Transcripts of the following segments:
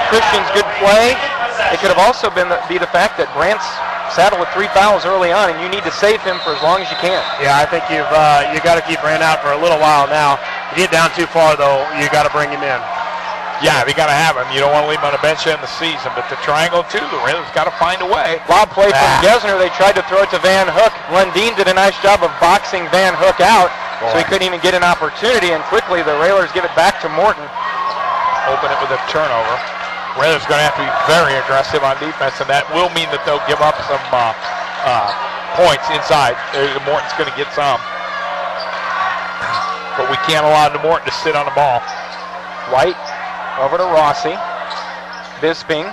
Christian's good play. It could have also be the fact that Brant's saddled with 3 fouls early on, and you need to save him for as long as you can. Yeah, I think you got to keep Brant out for a little while now. If you get down too far, though, you got to bring him in. Yeah, they got to have him. You don't want to leave him on the bench in the season, but the triangle, too, the Raiders got to find a way. Lob play from Gesner. They tried to throw it to Van Hook. Lundeen did a nice job of boxing Van Hook out, so he couldn't even get an opportunity, and quickly the Railers give it back to Morton. Open it with a turnover. Raiders going to have to be very aggressive on defense, and that will mean that they'll give up some points inside. Morton's going to get some. But we can't allow Morton to sit on the ball. White over to Rossi. Bisping.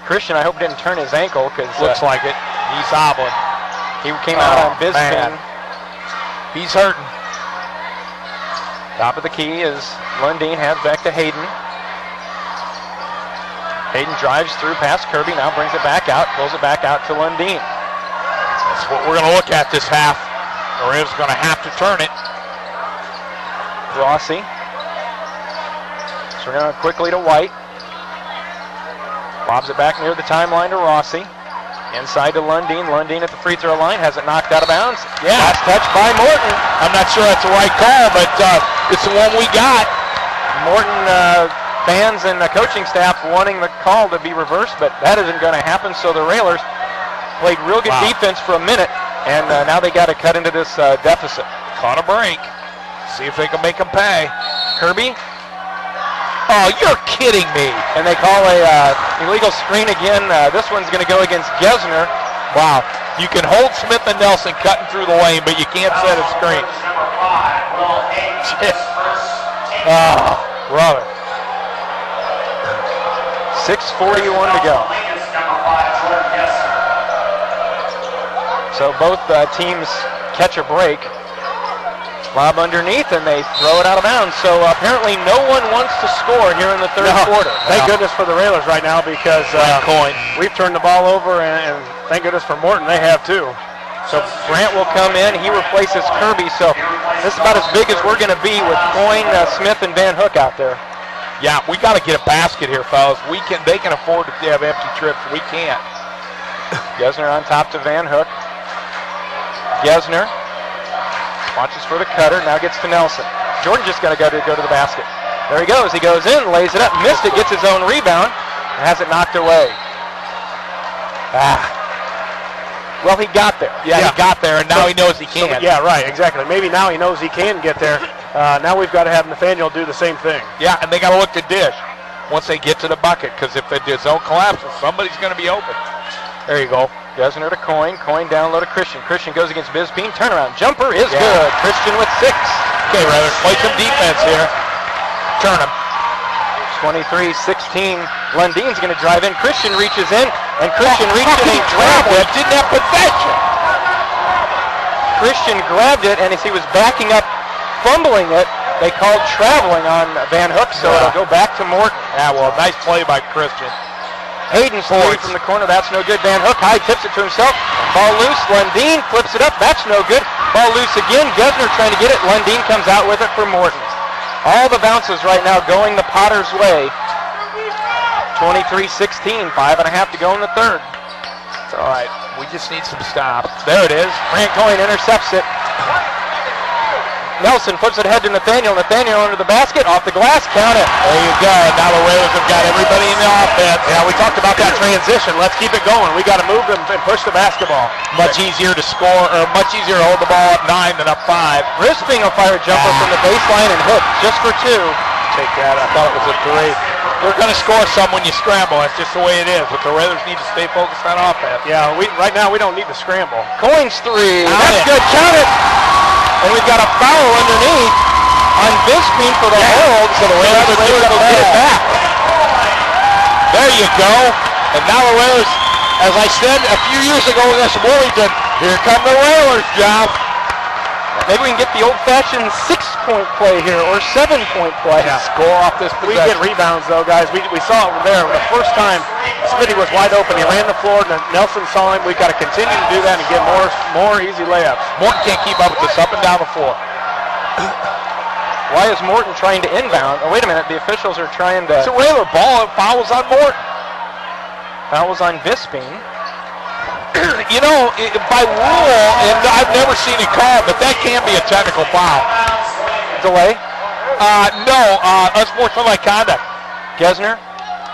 Christian, I hope, didn't turn his ankle, because looks like it. He's hobbling. He came out on Bisping. He's hurting. Top of the key is Lundeen, hands back to Hayden. Hayden drives through past Kirby, now brings it back out, pulls it back out to Lundeen. That's what we're going to look at this half. The Raiders are going to have to turn it. Rossi. So we're going quickly to White. Lobs it back near the timeline to Rossi. Inside to Lundeen. Lundeen at the free throw line, has it knocked out of bounds. Yeah. Last touch by Morton. I'm not sure that's the right call, but it's the one we got. Morton fans and the coaching staff wanting the call to be reversed, but that isn't going to happen. So the Railers played real good defense for a minute, and now they got to cut into this deficit. Caught a break. See if they can make them pay. Kirby. Oh, you're kidding me. And they call a illegal screen again. This one's going to go against Gesner. Wow. You can hold Smith and Nelson cutting through the lane, but you can't set a screen. Oh, brother. 6:41 to go. So both teams catch a break. Lob underneath, and they throw it out of bounds. So apparently no one wants to score here in the third quarter. Thank goodness for the Railers right now, because we've turned the ball over, and thank goodness for Morton, they have too. So Brant will come in. He replaces Kirby. So this is about as big as we're going to be with Coyne, Smith, and Van Hook out there. Yeah, we got to get a basket here, fellas. They can afford to have empty trips. We can't. Gesner on top to Van Hook. Gesner watches for the cutter, now gets to Nelson. Jordan just got to go to the basket. There he goes. He goes in, lays it up, missed it, gets his own rebound, and has it knocked away. Well, he got there. Yeah, he got there, and now he knows he can. Yeah, right, exactly. Maybe now he knows he can get there. Now we've got to have Nathaniel do the same thing. Yeah, and they got to look to dish once they get to the bucket, because if the zone collapses, somebody's going to be open. There you go. Gesner to Coyne. Coyne down low to Christian. Christian goes against Bisping. Turnaround jumper is good. Christian with 6. Okay, Raiders, play some defense here. Turn him. 23-16. Lundeen's going to drive in. Christian reaches in, and Christian reached in and grabbed it. Didn't have possession. Christian grabbed it, and as he was backing up, fumbling it, they called traveling on Van Hook, so it'll go back to Morton. Yeah, well, nice play by Christian. Hayden's three from the corner, that's no good. Van Hook high tips it to himself. Ball loose, Lundeen flips it up, that's no good. Ball loose again, Gesner trying to get it. Lundeen comes out with it for Morton. All the bounces right now going the Potters' way. 23-16, 5.5 to go in the third. It's all right, we just need some stops. There it is. Grant Coyne intercepts it. Nelson flips it ahead to Nathaniel. Nathaniel under the basket, off the glass, count it. There you go. Now the Raiders have got everybody in the offense. Yeah, we talked about that transition. Let's keep it going. We got to move them and push the basketball. Much easier to score, or much easier to hold the ball up 9 than up 5. Bisping a fire jumper from the baseline and hit just for 2. Take that. I thought it was a 3. They're going to score some when you scramble. That's just the way it is. But the Raiders need to stay focused on offense. Yeah, right now we don't need to scramble. Coyne's 3. That's good. Count it. And we've got a foul underneath on Bisping for the hold. So the Raiders are able to get it back. There you go. And now the Raiders, as I said a few years ago against Wellington, here come the Raiders, John. Maybe we can get the old-fashioned 6-point play here, or 7-point play. Yeah. Score off this possession. We get rebounds, though, guys. We saw it there. The first time, Smitty was wide open. He ran the floor, and Nelson saw him. We've got to continue to do that and get more easy layups. Morton can't keep up with this up and down the floor. Why is Morton trying to inbound? Oh, wait a minute. The officials are trying to... It's a Railer ball. It fouls on Morton. Fouls on Bisping. You know, by rule, and I've never seen it called, but that can be a technical foul. Delay. No, unsportsmanlike conduct. Gesner.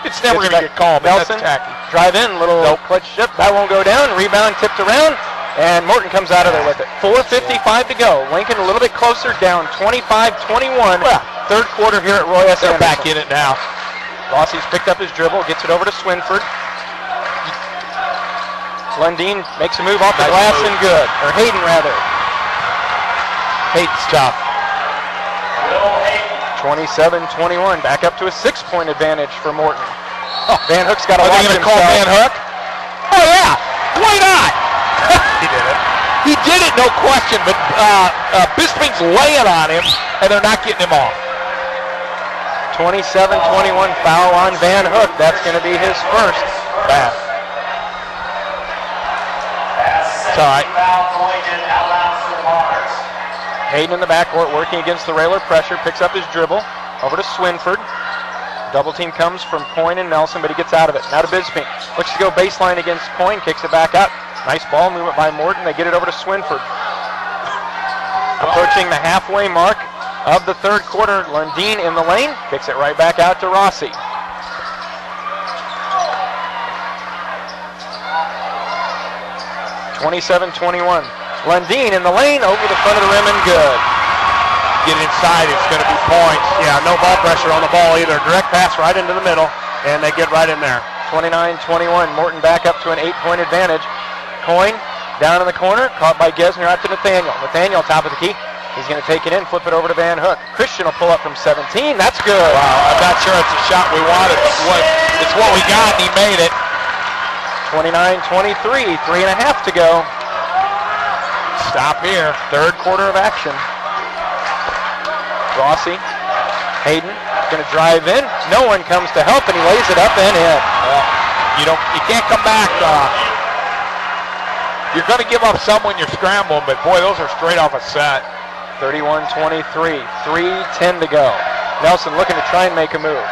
It's never going to get called, but Nelson. that's tacky. Drive in, little clutch chip. That won't go down. Rebound tipped around, and Morton comes out of there with it. 4:55 to go. Lincoln a little bit closer, down 25-21. Well, third quarter here at Roy S. They're Anderson. back in it now. Rossi's picked up his dribble, gets it over to Swinford. Lundeen makes a move off the glass and good. Or Hayden, rather. Hayden's tough. 27-21. Back up to a 6-point advantage for Morton. Oh, Van Hook's got to Are watch they going to himself. call Van Hook? Oh, yeah. Why not? He did it. He did it, no question, but Bisping's laying on him, and they're not getting him off. 27-21 foul on Van Hook. That's going to be his first. Bad. It's all right. Hayden in the backcourt working against the Railer pressure. Picks up his dribble. Over to Swinford. Double team comes from Coyne and Nelson, but he gets out of it. Now to Bisping. Looks to go baseline against Coyne. Kicks it back out. Nice ball movement by Morton. They get it over to Swinford. Approaching the halfway mark of the third quarter. Lundeen in the lane. Kicks it right back out to Rossi. (27-21). Lundeen in the lane, over the front of the rim and good. Get inside, it's going to be points. Yeah, no ball pressure on the ball either. Direct pass right into the middle, and they get right in there. 29-21. Morton back up to an 8-point advantage. Coyne down in the corner, caught by Gesner out to Nathaniel. Nathaniel, top of the key. He's going to take it in, flip it over to Van Hook. Christian will pull up from 17. That's good. Wow, I'm not sure it's a shot we wanted. It's what we got, and he made it. 29-23, 3.5 to go. Stop here. Third quarter of action. Rossi, Hayden, going to drive in. No one comes to help, and he lays it up and in. You can't come back. You're going to give up some when you're scrambling, but boy, those are straight off a set. 31-23, 3:10 to go. Nelson looking to try and make a move.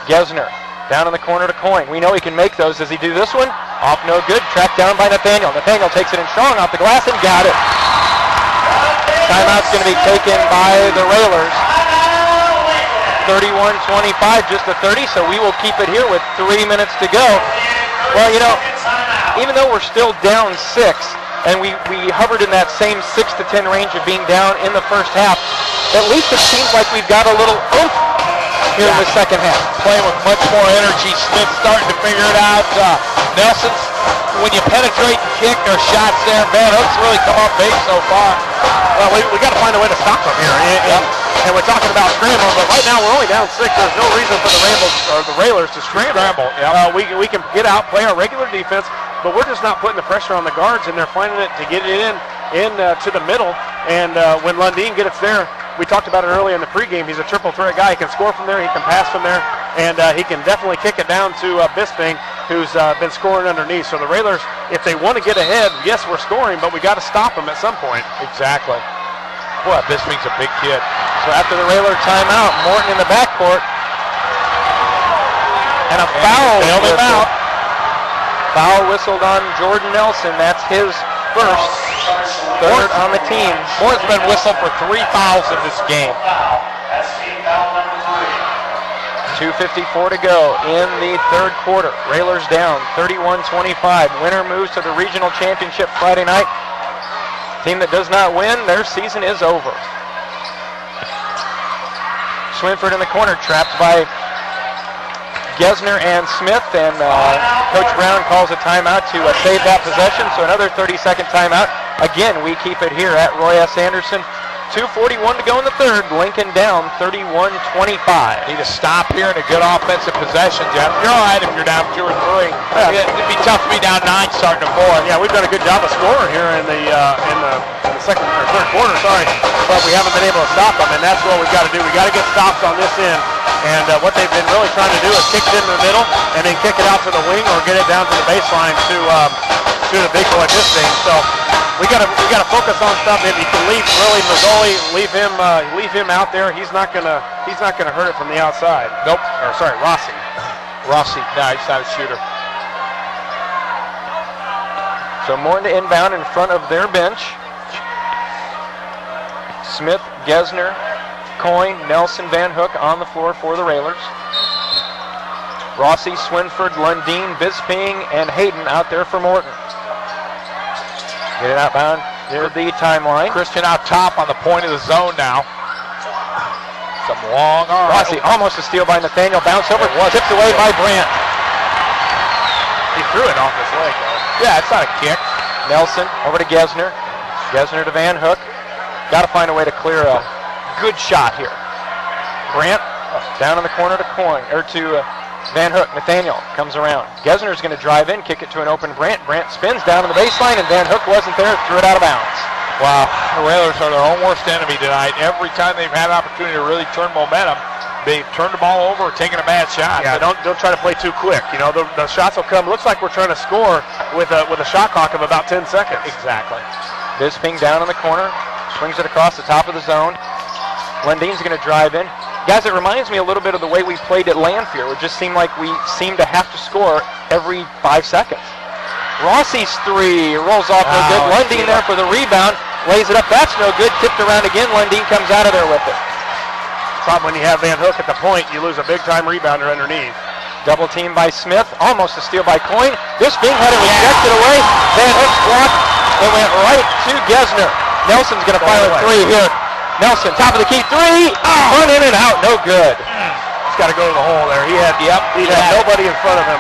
Gesner down in the corner to Coyne. We know he can make those. Does he do this one? Off no good. Tracked down by Nathaniel. Nathaniel takes it in strong off the glass and got it. Timeout's going to be taken by the Railers. 31-25, just a 30, so we will keep it here with 3 minutes to go. Well, you know, even though we're still down 6, and we hovered in that same 6 to 10 range of being down in the first half, at least it seems like we've got a little oomph here in the second half. Playing with much more energy. Smith's starting to figure it out. Nelson's, when you penetrate and kick, there's shots there. Van Hook's really come up big so far. Well, we got to find a way to stop them here. And we're talking about scrambling, but right now we're only down 6. There's no reason for the Railers to scramble. We can get out, play our regular defense, but we're just not putting the pressure on the guards, and they're finding it to get it in to the middle. And when Lundeen gets there, we talked about it earlier in the pregame. He's a triple threat guy. He can score from there. He can pass from there. And he can definitely kick it down to Bisping, who's been scoring underneath. So the Railers, if they want to get ahead, yes, we're scoring, but we got to stop them at some point. Exactly. Boy, Bisping's a big kid. So after the Railer timeout, Morton in the backcourt. And a foul whistle. Foul whistled on Jordan Nelson. That's his first. Third on the team. Morton's been whistled for 3 fouls in this game. 2:54 to go in the third quarter. Railers down 31-25. Winner moves to the regional championship Friday night. Team that does not win, their season is over. Swinford in the corner, trapped by Gesner and Smith, and Coach Brown calls a timeout to save that possession, so another 30-second timeout. Again, we keep it here at Roy S. Anderson. 2:41 to go in the third. Lincoln down 31-25. Need to stop here in a good offensive possession, Jeff. You're all right if you're down 2 or 3. Yeah. It'd be tough to be down 9 starting a 4. Yeah, we've done a good job of scoring here in the second or third quarter, but we haven't been able to stop them, and that's what we've got to do. We got to get stops on this end, and what they've been really trying to do is kick it into the middle and then kick it out to the wing or get it down to the baseline to the big boy Bisping. So we gotta focus on stuff. If you can leave really Mazzoli, leave him out there. He's not gonna hurt it from the outside. Nope. Or sorry, Rossi. Rossi, no, he's not a shooter. So Morton to inbound in front of their bench. Smith, Gesner, Coyne, Nelson, Van Hook on the floor for the Railers. Rossi, Swinford, Lundeen, Bisping, and Hayden out there for Morton. Get it outbound near the timeline. Christian out top on the point of the zone now. Some long arms. Rossi almost a steal by Nathaniel. Bounce over, tipped away by Brandt. He threw it off his leg, though. Yeah, it's not a kick. Nelson over to Gesner. Gesner to Van Hook. Got to find a way to clear a good shot here. Brandt down in the corner to Coyne, or to Van Hook. Nathaniel comes around. Gesner's going to drive in, kick it to an open Brandt. Brandt spins down on the baseline, and Van Hook wasn't there, threw it out of bounds. Wow, the Railers are their own worst enemy tonight. Every time they've had an opportunity to really turn momentum, they've turned the ball over or taken a bad shot. Yeah, don't try to play too quick. You know, the shots will come. Looks like we're trying to score with a shot clock of about 10 seconds. Exactly. Bisping down in the corner, swings it across the top of the zone. Lundeen's going to drive in. Guys, it reminds me a little bit of the way we played at Lanphier. It just seemed like we seemed to have to score every 5 seconds. Rossi's three rolls off no good. Lundeen there for the rebound. Lays it up. That's no good. Tipped around again. Lundeen comes out of there with it. Problem when you have Van Hook at the point, you lose a big-time rebounder underneath. Double team by Smith. Almost a steal by Coyne. Bisping had it rejected away. Van Hook's blocked. It went right to Gesner. Nelson's going to fire a three here. Nelson, top of the key, three. Run in and out, no good. He's got to go to the hole there. He had nobody in front of him.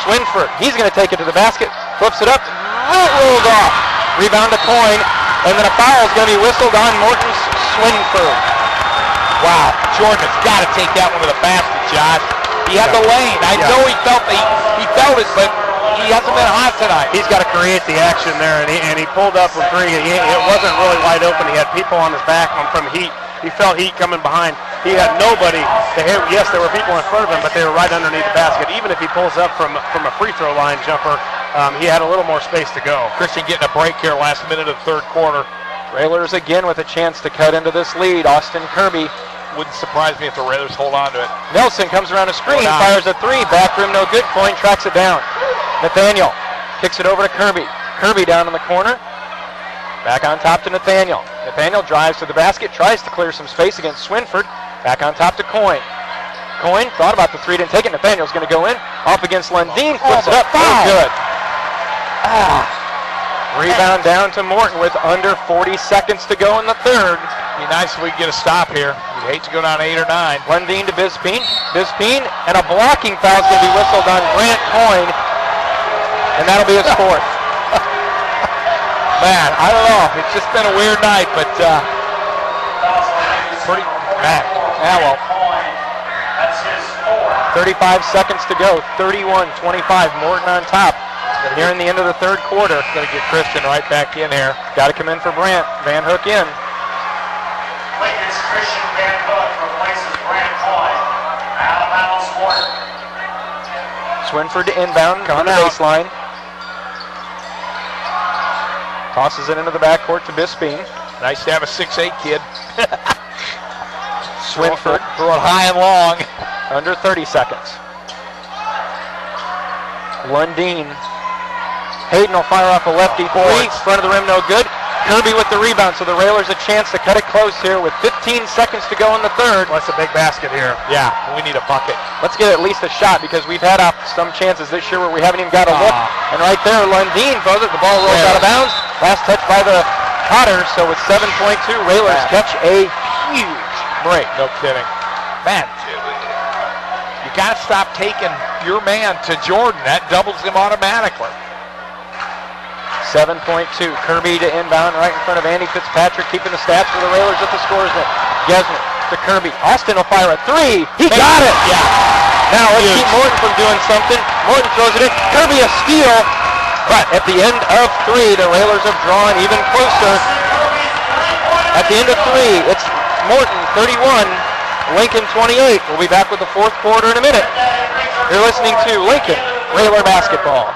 Swinford, he's going to take it to the basket. Flips it up. Rolled off. Rebound to Coyne. And then a foul is going to be whistled on Morton's Swinford. Wow, Jordan has got to take that one to the basket, Josh. He had the lane. I know he felt it, but he hasn't been hot tonight. He's got to create the action there, and he pulled up from three. It wasn't really wide open. He had people on his back from heat. He felt heat coming behind. He had nobody to hit. Yes, there were people in front of him, but they were right underneath the basket. Even if he pulls up from a free throw line jumper, he had a little more space to go. Christian getting a break here last minute of the third quarter. Railers again with a chance to cut into this lead. Austin Kirby. Wouldn't surprise me if the Railers hold on to it. Nelson comes around a screen, fires a three. Back rim, no good. Coyne tracks it down. Nathaniel kicks it over to Kirby. Kirby down in the corner. Back on top to Nathaniel. Nathaniel drives to the basket, tries to clear some space against Swinford. Back on top to Coyne. Coyne thought about the three, didn't take it. Nathaniel's going to go in. Off against Lundeen, flips it up. No good. Rebound down to Morton with under 40 seconds to go in the third. Be nice if we could get a stop here. You'd hate to go down 8 or 9. Lundeen to Bisping. Bisping, and a blocking foul is going to be whistled on Grant Coyne. And that'll be his fourth. Man, I don't know. It's just been a weird night, but pretty bad. Yeah, well. 35 seconds to go. 31-25. Morton on top. Here in the end of the third quarter. Going to get Christian right back in here. Got to come in for Brandt. Van Hook in. Lincoln's Christian Van Hook replaces Grant Coyne. Out of bounds, Morton. Swinford to inbound on the baseline. Tosses it into the backcourt to Bisping. Nice to have a 6'8" kid. Swinford. Throw it high and long. Under 30 seconds. Lundeen. Hayden will fire off a lefty three. Front of the rim, no good. Kirby with the rebound, so the Railers a chance to cut it close here with 15 seconds to go in the third. Well, that's a big basket here. Yeah, we need a bucket. Let's get at least a shot because we've had some chances this year where we haven't even got a look. And right there, Lundeen throws it. The ball rolls out of bounds. Last touch by the Cotters, so with 7.2, Railers catch a huge break. No kidding. Man, you got to stop taking your man to Jordan. That doubles him automatically. 7.2. Kirby to inbound right in front of Andy Fitzpatrick, keeping the stats for the Railers at the scores net. Gesner to Kirby. Austin will fire a three. He got it! Yeah. Now let's keep Morton from doing something. Morton throws it in. Kirby a steal. But at the end of three, the Railers have drawn even closer. At the end of three, it's Morton 31, Lincoln 28. We'll be back with the fourth quarter in a minute. You're listening to Lincoln Railer Basketball.